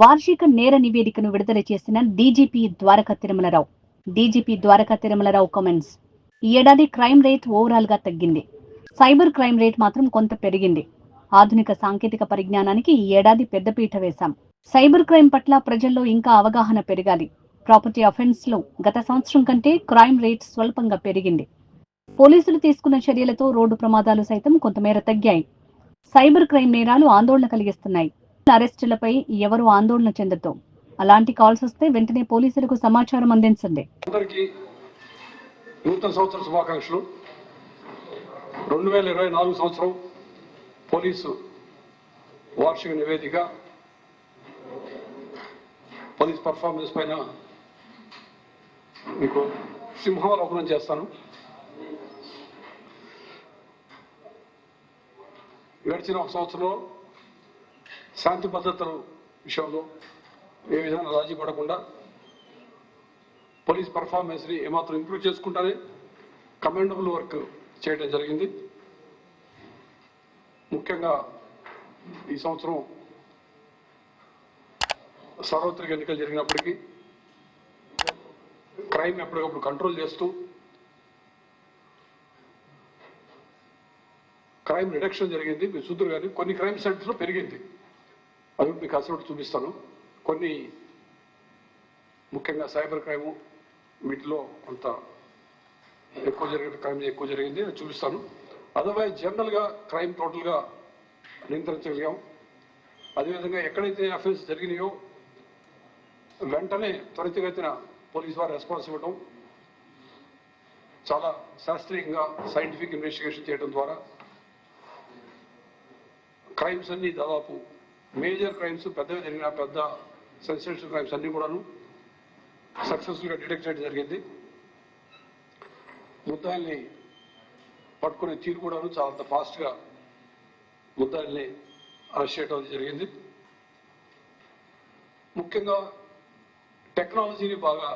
వార్షిక నేర నివేదికను విడుదల చేసిన DGP Dwaraka Tirumalarao. DGP Dwaraka Tirumalarao comments. ఈ ఏడాది క్రైమ్ రేట్ ఓవరాల్ గా తగ్గింది. సైబర్ క్రైమ్ రేట్ మాత్రం కొంత పెరిగింది. ఆధునిక సాంకేతిక పరిజ్ఞానానికి ఈ ఏడాది పెద్దపీట వేశాం. సైబర్ క్రైమ్ పట్ల ప్రజల్లో ఇంకా అవగాహన పెరగాలి. ప్రాపర్టీ అఫెన్స్ లో గత సంవత్సరం కంటే క్రైమ్ రేట్ స్వల్పంగా పెరిగింది. పోలీసులు తీసుకున్న చర్యలతో రోడ్డు ప్రమాదాలు సైతం కొంతమేర తగ్గాయి. సైబర్ క్రైమ్ నేరాలు ఆందోళన కలిగిస్తున్నాయి. అరెస్టులపై ఎవరు ఆందోళన చెందొద్దు. అలాంటి కాల్స్ వస్తే వెంటనే పోలీసులకు సమాచారం అందించండి. అందరికీ నూతన సంవత్సర శుభాకాంక్షలు. 2024 సంవత్సరం పోలీసు వార్షిక నివేదిక, పోలీస్ పర్ఫార్మెన్స్ పైన మీకు సింహావలోకనం చేస్తాను. గడిచిన ఒక సంవత్సరంలో శాంతి భద్రతల విషయంలో ఏ విధంగా రాజీ పడకుండా పోలీస్ పర్ఫార్మెన్స్ని ఏమాత్రం ఇంప్రూవ్ చేసుకుంటానే కమెండబుల్ వర్క్ చేయడం జరిగింది. ముఖ్యంగా ఈ సంవత్సరం సార్వత్రిక ఎన్నికలు జరిగినప్పటికీ క్రైమ్ ఎప్పటికప్పుడు కంట్రోల్ చేస్తూ క్రైమ్ రిడక్షన్ జరిగింది. మీరు చూద్దరు కానీ కొన్ని క్రైమ్ సెంటర్స్లో పెరిగింది. అవి మీకు అసలు చూపిస్తాను. కొన్ని ముఖ్యంగా సైబర్ క్రైము వీటిలో కొంత ఎక్కువ జరిగిన క్రైమ్ ఎక్కువ జరిగింది, అది చూపిస్తాను. అదర్వైజ్ జనరల్గా క్రైమ్ టోటల్గా నియంత్రించగలిగాం. అదేవిధంగా ఎక్కడైతే అఫెన్స్ జరిగినాయో వెంటనే త్వరితగతిన పోలీసు వారు రెస్పాన్స్ ఇవ్వడం, చాలా శాస్త్రీయంగా సైంటిఫిక్ ఇన్వెస్టిగేషన్ చేయడం ద్వారా క్రైమ్స్ అన్ని దాదాపు మేజర్ క్రైమ్స్ పెద్దగా జరిగిన పెద్ద సెన్సేషనల్ క్రైమ్స్ అన్ని కూడాను సక్సెస్ఫుల్గా డిటెక్ట్ చేయడం జరిగింది. ముద్దాయిల్ని పట్టుకునే తీరు కూడాను చాలా ఫాస్ట్గా ముద్దాయిల్ని అరెస్ట్ చేయడం జరిగింది. ముఖ్యంగా టెక్నాలజీని బాగా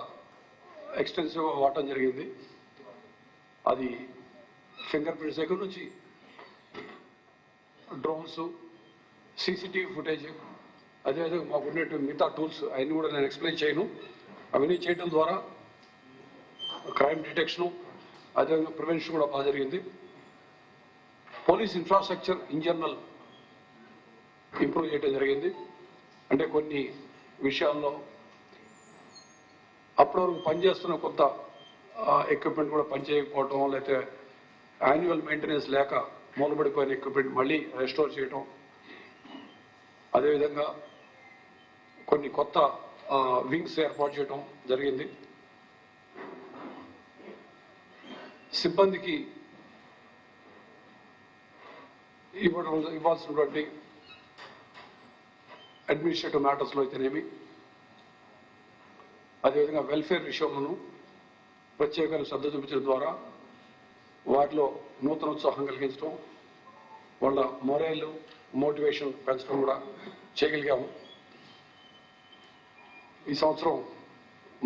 ఎక్స్టెన్సివ్గా వాడటం జరిగింది. అది ఫింగర్ ప్రింట్స్ దగ్గర నుంచి డ్రోన్స్, సీసీటీవీ ఫుటేజ్, అదేవిధంగా మాకు ఉండేటువంటి మిగతా టూల్స్ అవన్నీ కూడా నేను ఎక్స్ప్లెయిన్ చేయను. అవన్నీ చేయడం ద్వారా క్రైమ్ డిటెక్షను అదేవిధంగా ప్రివెన్షన్ కూడా బాగా జరిగింది. Police infrastructure in general improve చేయడం జరిగింది. అంటే కొన్ని విషయాల్లో అప్పటి వరకు పనిచేస్తున్న కొత్త ఎక్విప్మెంట్ కూడా పనిచేయకపోవటం, లేకపోతే యాన్యువల్ మెయింటెనెన్స్ లేక మూలబడిపోయిన ఎక్విప్మెంట్ మళ్ళీ రెస్టోర్ చేయటం, అదేవిధంగా కొన్ని కొత్త వింగ్స్ ఏర్పాటు చేయడం జరిగింది. సిబ్బందికి ఇవ్వాల్సినటువంటి అడ్మినిస్ట్రేటివ్ మ్యాటర్స్లో అయితేనేమి, అదేవిధంగా వెల్ఫేర్ విషయంలోనూ ప్రత్యేకంగా శ్రద్ధ చూపించడం ద్వారా వాటిలో నూతన ఉత్సాహం కలిగించడం, వాళ్ళ మొరైల్ మోటివేషన్ పెంచడం కూడా చేయగలిగాము. ఈ సంవత్సరం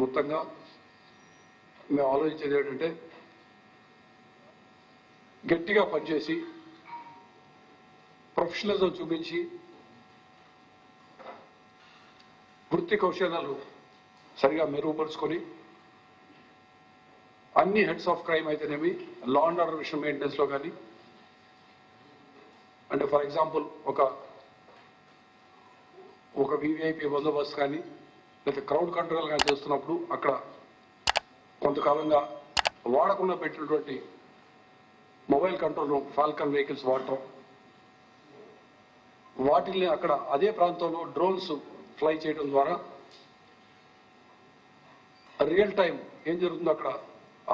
మొత్తంగా మేము ఆలోచించేది ఏంటంటే గట్టిగా పనిచేసి ప్రొఫెషనలిజం చూపించి వృత్తి కౌశల్యాలు సరిగా మెరుగుపరుచుకొని అన్ని హెడ్స్ ఆఫ్ క్రైమ్ అయితేనేమి లా అండ్ ఆర్డర్ విషయం మెయింటెనెన్స్లో కానీ, అంటే ఫర్ ఎగ్జాంపుల్ ఒక వివిఐపి బందోబస్తు కానీ లేదా క్రౌడ్ కంట్రోల్ కానీ చేస్తున్నప్పుడు అక్కడ కొంతకాలంగా వాడకుండా పెట్టినటువంటి mobile control room, Falcon vehicles వాడటం, వాటిని అక్కడ అదే ప్రాంతంలో డ్రోన్స్ ఫ్లై చేయడం ద్వారా రియల్ టైం ఏం జరుగుతుందో అక్కడ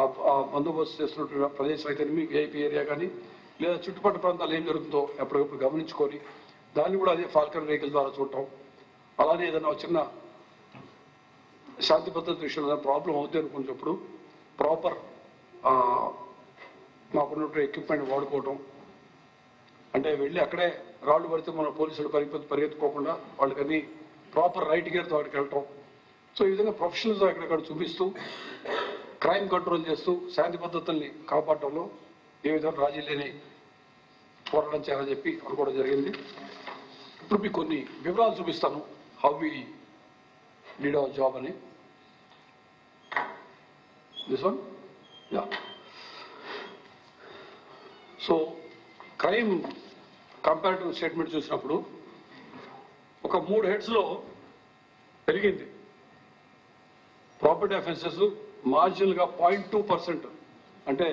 ఆ బందోబస్తు చేస్తున్నటువంటి ప్రదేశం అయితే విఐపి ఏరియా కానీ లేదా చుట్టుపక్కల ప్రాంతాలు ఏం జరుగుతుందో ఎప్పటికప్పుడు గమనించుకొని దాన్ని కూడా అదే ఫాల్కన్ వెహికల్ ద్వారా చూడటం. అలానే ఏదైనా చిన్న శాంతి భద్రత విషయంలో ప్రాబ్లం అవుతుంది అనుకున్నప్పుడు ప్రాపర్ మాకున్నటువంటి ఎక్విప్మెంట్ వాడుకోవటం, అంటే వెళ్ళి అక్కడే రాళ్ళు పడితే మన పోలీసులు పరిగెత్తుకోకుండా వాళ్ళకన్నీ ప్రాపర్ రైట్ గేర్తో వాడికి వెళ్ళటం. సో ఈ విధంగా ప్రొఫెషనల్స్ ఎక్కడెక్కడ చూపిస్తూ క్రైమ్ కంట్రోల్ చేస్తూ శాంతి భద్రతల్ని కాపాడటంలో ఏ విధంగా రాజీ లేని పోరాటం చేయాలని చెప్పి అనుకోవడం జరిగింది. ఇప్పుడు మీకు కొన్ని వివరాలు చూపిస్తాను. how we did our job అని. This one? Yeah. So crime comparative statement చూసినప్పుడు ఒక 3 హెడ్స్లో పెరిగింది. ప్రాపర్టీ అఫెన్సెస్ మార్జినల్గా 0.2%, అంటే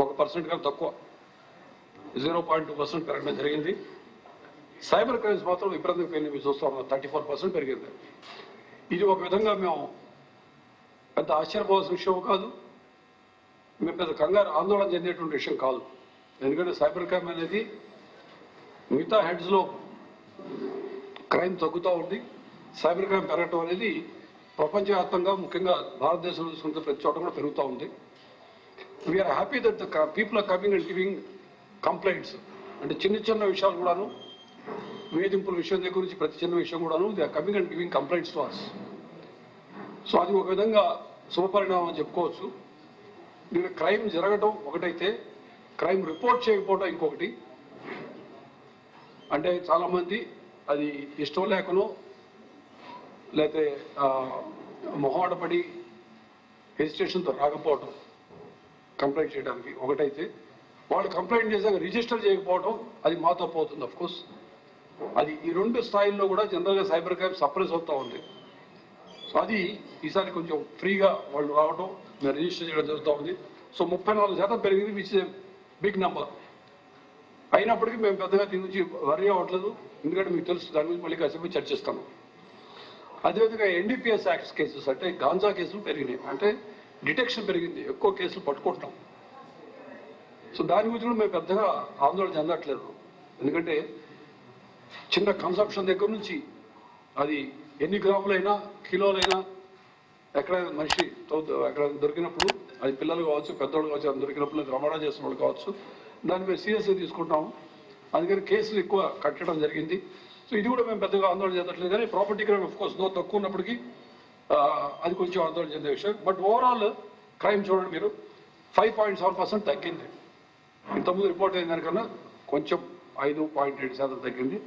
1% కన్నా తక్కువ, 0.2% పెరగడం జరిగింది. సైబర్ క్రైమ్స్ మాత్రం విపరీతంగా పెరిగింది. చూస్తూ ఉన్నాం, 34% పెరిగింది. ఇది ఒక విధంగా మేము పెద్ద ఆశ్చర్యపోవాల్సిన విషయం కాదు, మేము పెద్ద కంగారు ఆందోళన చెందేటువంటి విషయం కాదు. ఎందుకంటే సైబర్ క్రైమ్ అనేది మిగతా హెడ్స్లో క్రైమ్ తగ్గుతూ ఉంది, సైబర్ క్రైమ్ పెరగటం అనేది ప్రపంచవ్యాప్తంగా ముఖ్యంగా భారతదేశంలో చూసుకుంటే ప్రతి చోట కూడా పెరుగుతూ ఉంది. We are happy that the people are coming and giving complaints. అంటే చిన్న చిన్న విషయాలు కూడాను, వేధింపుల విషయం దగ్గర నుంచి ప్రతి చిన్న విషయం కూడాను they are coming and giving complaints to us. So అది ఒక విధంగా శుభపరిణామం అని చెప్పుకోవచ్చు. దీని క్రైమ్ జరగటం ఒకటైతే, క్రైమ్ రిపోర్ట్ చేయకపోవడం ఇంకొకటి. అంటే చాలామంది అది ఇష్టం లేకనో లేకపోతే మొహాటపడి హెజిటేషన్తో రాకపోవటం కంప్లైంట్ చేయడానికి ఒకటైతే, వాళ్ళు కంప్లైంట్ చేశాక రిజిస్టర్ చేయకపోవడం అది మా తప్పు అవుతుంది. అఫ్కోర్స్ అది ఈ 2 స్థాయిల్లో కూడా జనరల్గా సైబర్ క్రైమ్ సప్రెస్ అవుతూ ఉంది. సో అది ఈసారి కొంచెం ఫ్రీగా వాళ్ళు రావడం, మేము రిజిస్టర్ చేయడం జరుగుతూ ఉంది. సో 34% పెరిగింది, విచ్ ఇస్ బిగ్ నెంబర్. అయినప్పటికీ మేము పెద్దగా దీని నుంచి వరీ అవ్వట్లేదు, ఎందుకంటే మీకు తెలుసు, దాని గురించి మళ్ళీ కాసేపు చర్చిస్తాము. అదేవిధంగా ఎన్డీపీఎస్ యాక్ట్స్ కేసెస్, అంటే గాంజా కేసులు పెరిగినాయి, అంటే డిటెక్షన్ పెరిగింది, ఎక్కువ కేసులు పట్టుకుంటున్నాం. సో దాని గురించి కూడా మేము పెద్దగా ఆందోళన చెందట్లేదు, ఎందుకంటే చిన్న కన్సంప్షన్ దగ్గర నుంచి అది ఎన్ని గ్రాములైనా కిలోలైనా ఎక్కడ మనిషి ఎక్కడ దొరికినప్పుడు, అది పిల్లలు కావచ్చు పెద్దవాళ్ళు కావచ్చు, అది దొరికినప్పుడు రవాణా చేసిన వాళ్ళు కావచ్చు, దాన్ని మేము సీరియస్గా తీసుకుంటాము. అందుకని కేసులు ఎక్కువ కట్టడం జరిగింది. సో ఇది కూడా మేము పెద్దగా ఆందోళన చెందట్లేదు. కానీ ప్రాపర్టీ క్రైమ్ ఆఫ్ కోర్స్ తక్కువ ఉన్నప్పటికీ అది కొంచెం ఆందోళన చెందే విషయం. బట్ ఓవరాల్ క్రైమ్ చూడండి మీరు, 5.7% తగ్గింది. ఇంతకుముందు రిపోర్ట్ అయిన దానికన్నా కొంచెం 5.7% తగ్గింది.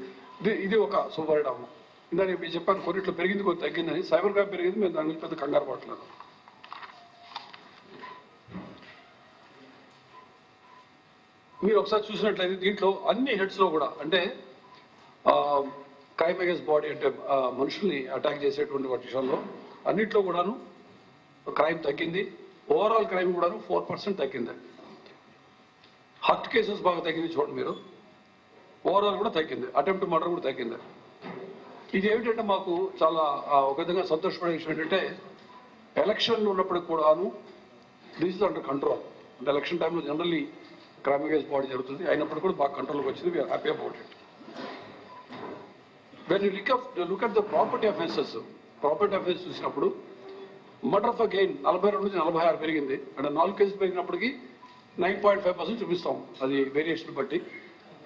ఇది ఒక శుభపరిణామం. ఇందాక మీరు చెప్పాను కొన్నిట్లో పెరిగింది, కొంచెం తగ్గిందని. సైబర్ క్రైమ్ పెరిగింది, మేము దాని గురించి పెద్ద కంగారు పడట్లేదు. మీరు ఒకసారి చూసినట్లయితే దీంట్లో అన్ని హెడ్స్లో కూడా, అంటే క్రైమ్ అగేన్స్ బాడీ, అంటే మనుషుల్ని అటాక్ చేసేటువంటి వాటి విషయంలో అన్నింటిలో కూడాను క్రైమ్ తగ్గింది. ఓవరాల్ క్రైమ్ కూడాను 4% తగ్గింది. హర్ట్ కేసెస్ బాగా తగ్గింది చూడండి మీరు, ఓవరాల్ కూడా తగ్గింది. అటెంప్ట్ మర్డర్ కూడా తగ్గింది. ఇది ఏమిటంటే మాకు చాలా ఒక విధంగా సంతోషపడే విషయం ఏంటంటే, ఎలక్షన్లు ఉన్నప్పటికి కూడాను దిస్ ఇస్ అండర్ కంట్రోల్. అంటే ఎలక్షన్ టైంలో జనరల్లీ క్రైమ్ అగేన్స్ బాడీ జరుగుతుంది, అయినప్పుడు కూడా బాగా కంట్రోల్కి వచ్చింది. We are happy about it. When you look at the property offences, property offence చూసినప్పుడు మర్డర్ ఆఫ్ గెయిన్ 42 నుంచి 46 పెరిగింది. అంటే 4 కేసులు పెరిగినప్పటికీ 9.5% చూపిస్తాం, అది వేరియేషన్ బట్టి.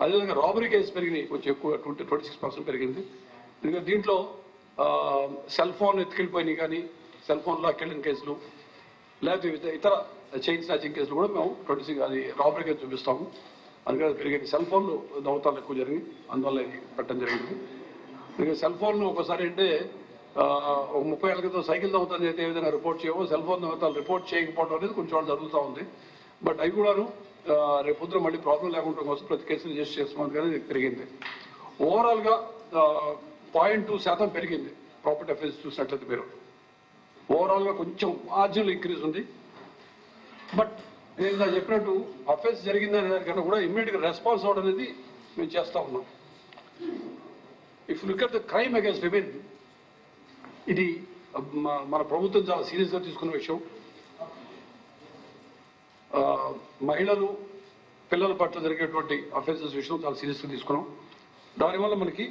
అదేవిధంగా రాబరీ కేసు పెరిగినాయి, కొంచెం ఎక్కువ 26% పెరిగింది. ఎందుకంటే దీంట్లో సెల్ ఫోన్ ఎత్తుకెళ్ళిపోయినాయి, కానీ సెల్ ఫోన్లో ఎక్కెళ్ళిన కేసులు, లేకపోతే ఇతర చైన్ స్నాచింగ్ కేసులు కూడా మేము 26 అది రాబరీ కేసు చూపిస్తాము. అందుకని పెరిగింది. సెల్ ఫోన్లు దొంగతనాలు ఎక్కువ జరిగింది, అందువల్ల ఇది పెట్టడం జరిగింది. ఎందుకంటే సెల్ ఫోన్లు ఒకసారి అంటే ఒక 30 ఏళ్ళ క్రితం సైకిల్ దొంగతనం అయితే ఏ విధంగా రిపోర్ట్ చేయవో, సెల్ ఫోన్ దొంగతనాలు రిపోర్ట్ చేయకపోవడం అనేది కొంచెం వాళ్ళు జరుగుతూ ఉంది. బట్ అవి కూడాను రేపు పొద్దున మళ్ళీ ప్రాబ్లం లేకుండా కోసం ప్రతి కేసులు రిజిస్టర్ చేస్తున్నాం, కానీ ఇది పెరిగింది. ఓవరాల్గా 0.2% పెరిగింది ప్రాపర్టీ అఫెన్స్ చూసినట్లయితే మీరు. ఓవరాల్గా కొంచెం మార్జినల్ ఇంక్రీజ్ ఉంది. బట్ నేను నాకు చెప్పినట్టు అఫెన్స్ జరిగిందనే దానికన్నా కూడా ఇమ్మీడియట్గా రెస్పాన్స్ అవ్వడం అనేది మేము చేస్తూ ఉన్నాం. If look at the crime against women, ఇది మన ప్రభుత్వం చాలా సీరియస్గా తీసుకున్న విషయం. మహిళలు పిల్లల పట్ల జరిగేటువంటి అఫెన్సెస్ విషయం చాలా సీరియస్గా తీసుకున్నాం. దానివల్ల మనకి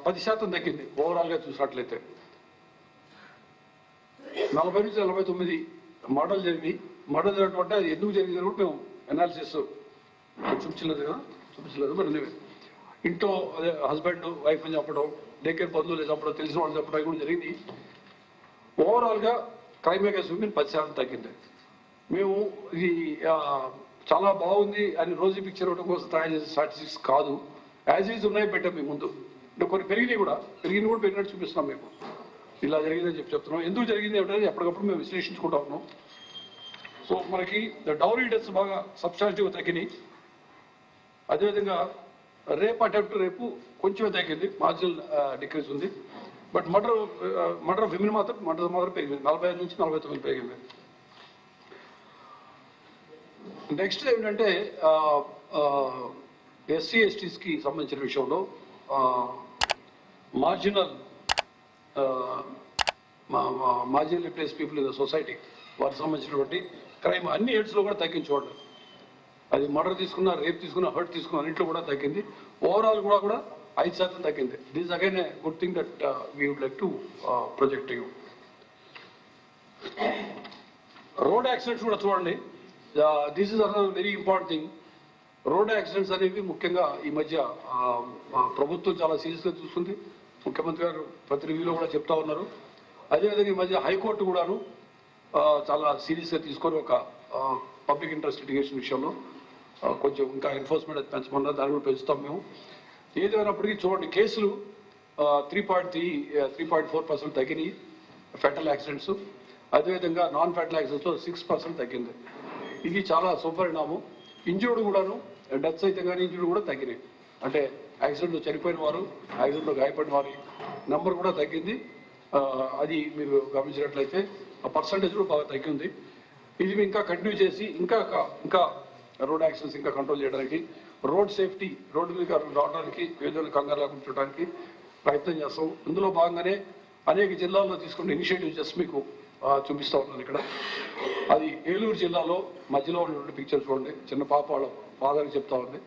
10% తగ్గింది ఓవరాల్గా చూసినట్లయితే. 40 నుంచి 49 మర్డర్లు జరిగింది. మర్డర్ జరగడం అంటే అది ఎందుకు జరిగింది కూడా మేము అనాలిసిస్ చూపించలేదు కదా, మరి ఇంట్లో అదే హస్బెండ్ వైఫ్ అని చెప్పడం, దగ్గర బంధువులు చెప్పడం, తెలిసిన వాళ్ళు చెప్పడం కూడా జరిగింది. ఓవరాల్గా క్రైమ్ అగేన్స్ విమెన్ 10% తగ్గింది. మేము ఇది చాలా బాగుంది అని రోజు పిక్చర్ ఇవ్వడం కోసం తయారు చేసే స్టాటిస్టిక్స్ కాదు, యాజ్ ఈజ్ ఉన్నాయి పెట్టాం మీ ముందు. అంటే కొన్ని పెరిగినాయి కూడా పెరిగినట్టు చూపిస్తున్నాం మేము. ఇలా జరిగిందని చెప్తున్నాం. ఎందుకు జరిగింది ఏమిటంటే ఎప్పటికప్పుడు మేము విశ్లేషించుకుంటా ఉన్నాం. సో మనకి డౌరీ డెత్స్ బాగా సబ్స్టాన్సిటివ్ తగ్గినాయి. అదేవిధంగా రేప్ అటెంప్ట్ రేపు కొంచెం తగ్గింది, మార్జినల్ డిక్రీజ్ ఉంది. బట్ మర్డర్ ఆఫ్ విమెన్ మాత్రం పెరిగింది, 45 నుంచి 49 పెరిగింది. నెక్స్ట్ ఏంటంటే ఎస్సీ ఎస్టీస్కి సంబంధించిన విషయంలో marginal place people in the society వారికి సంబంధించినటువంటి క్రైమ్ అన్ని హెడ్స్లో కూడా తగ్గించుకోండి. అది మర్డర్ తీసుకున్నా, రేప్ తీసుకున్నా, హర్ట్ తీసుకున్నా అన్నింటిలో కూడా తగ్గింది. ఓవరాల్ కూడా 5% తగ్గింది. This again a good thing that we would like to project you. Road accidents కూడా చూడండి. This is another very important thing. Road accidents అనేవి ముఖ్యంగా ఈ మధ్య ప్రభుత్వం చాలా సీరియస్గా చూస్తుంది. ముఖ్యమంత్రి గారు ప్రతి రివ్యూలో కూడా చెప్తా ఉన్నారు. అదేవిధంగా ఈ మధ్య హైకోర్టు కూడాను చాలా సీరియస్గా తీసుకొని ఒక పబ్లిక్ ఇంట్రెస్ట్ లిటిగేషన్ విషయంలో కొంచెం ఇంకా ఎన్ఫోర్స్మెంట్ అది పెంచమన్నారు. దాన్ని కూడా పెంచుతాం మేము. ఏదేమైనప్పటికీ చూడండి, కేసులు 3.4% తగ్గినాయి ఫెటల్ యాక్సిడెంట్స్. అదేవిధంగా నాన్ ఫెటల్ యాక్సిడెంట్స్లో 6% తగ్గింది. ఇది చాలా సుపరిణామం. ఇంజూర్డ్ కూడాను, డెత్స్ అయితే కానీ ఇంజూర్డ్ కూడా తగ్గినాయి. అంటే యాక్సిడెంట్లో చనిపోయిన వారు, యాక్సిడెంట్లో గాయపడిన వారి నెంబర్ కూడా తగ్గింది. అది మీరు గమనించినట్లయితే ఆ పర్సంటేజ్ కూడా బాగా తగ్గింది. ఇది ఇంకా కంటిన్యూ చేసి ఇంకా రోడ్ యాక్సిడెంట్స్ ఇంకా కంట్రోల్ చేయడానికి, రోడ్ సేఫ్టీ, రోడ్డు మీద రావడానికి, ఏదైనా కంగారు లేకుండా చూడడానికి ప్రయత్నం చేస్తాం. ఇందులో భాగంగానే అనేక జిల్లాల్లో తీసుకున్న ఇనిషియేటివ్ జస్ట్ మీకు చూపిస్తా ఉన్నాను ఇక్కడ. అది ఏలూరు జిల్లాలో మధ్యలో ఉన్నటువంటి పిక్చర్ చూడండి. చిన్న పాప వాళ్ళ ఫాదర్కి చెప్తా ఉంది,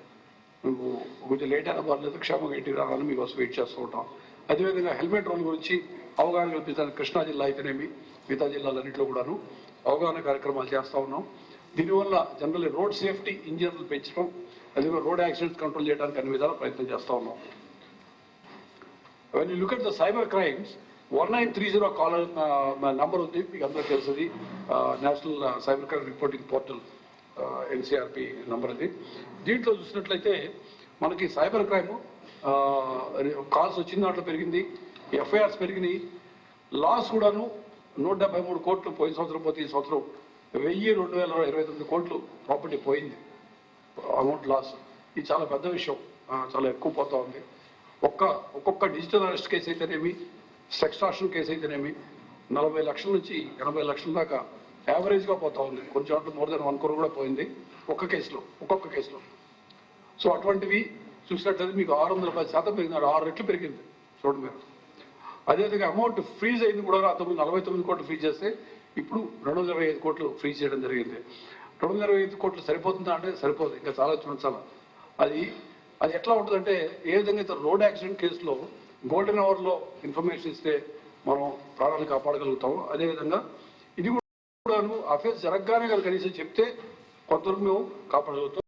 మేము కొంచెం లేట్ అయినా పర్లేదు, క్షేమంగా ఇంటికి రావాలని మీకోసం వెయిట్ చేస్తూ ఉంటాం. అదేవిధంగా హెల్మెట్ రోల్ గురించి అవగాహన కల్పించడానికి కృష్ణా జిల్లా అయితేనేమి మిగతా జిల్లాలన్నింటిలో కూడాను అవగాహన కార్యక్రమాలు చేస్తూ ఉన్నాం. దీనివల్ల జనరల్లీ రోడ్ సేఫ్టీ ఇంజనీర్లు పెంచడం, అదేవిధంగా రోడ్ యాక్సిడెంట్స్ కంట్రోల్ చేయడానికి అన్ని విధాలు ప్రయత్నం చేస్తూ ఉన్నాం. When you look at the cyber crimes, 1930 caller number ఉంది, మీకు అందరూ తెలుస్తుంది. National cyber crime reporting portal NCRP number అది. దీంట్లో చూసినట్లయితే మనకి సైబర్ క్రైమ్ కాల్స్ వచ్చిన దాంట్లో పెరిగింది, ఎఫ్ఐఆర్స్ పెరిగినాయి, లాస్ కూడాను 173 కోట్లు పోయిన సంవత్సరం పోతే ఈ సంవత్సరం 1000-2029 కోట్లు ప్రాపర్టీ పోయింది, అమౌంట్ లాస్. ఇది చాలా పెద్ద విషయం, చాలా ఎక్కువ పోతా ఉంది. ఒక్కొక్క డిజిటల్ అరెస్ట్ కేసు అయితేనేమి, సెక్స్టార్షన్ కేసు అయితేనేమి 40 లక్షల నుంచి 80 లక్షల దాకా యావరేజ్గా పోతా ఉంది. కొన్ని చోట్ల మోర్ దెన్ 1 crore కూడా పోయింది ఒక్కొక్క కేసులో. సో అటువంటివి చూసినట్లయితే మీకు 610% పెరిగింది, 6 రెట్లు పెరిగింది చూడండి మీరు. అదేవిధంగా అమౌంట్ ఫ్రీజ్ అయింది కూడా. 49 కోట్లు ఫ్రీజ్ చేస్తే ఇప్పుడు 225 కోట్లు ఫ్రీజ్ చేయడం జరిగింది. 225 కోట్లు సరిపోతుందా అంటే సరిపోదు, ఇంకా చాలా చూడాలి. అది ఎట్లా ఉంటుందంటే, ఏ విధంగా అయితే రోడ్ యాక్సిడెంట్ కేసులో గోల్డెన్ అవర్లో ఇన్ఫర్మేషన్ ఇస్తే మనం ప్రాణాలు కాపాడగలుగుతాము, అదేవిధంగా ఇది కూడా అఫేర్స్ జరగగానే కనుక కనీసం చెప్తే కొంతవరకు మేము కాపాడగలుగుతాం.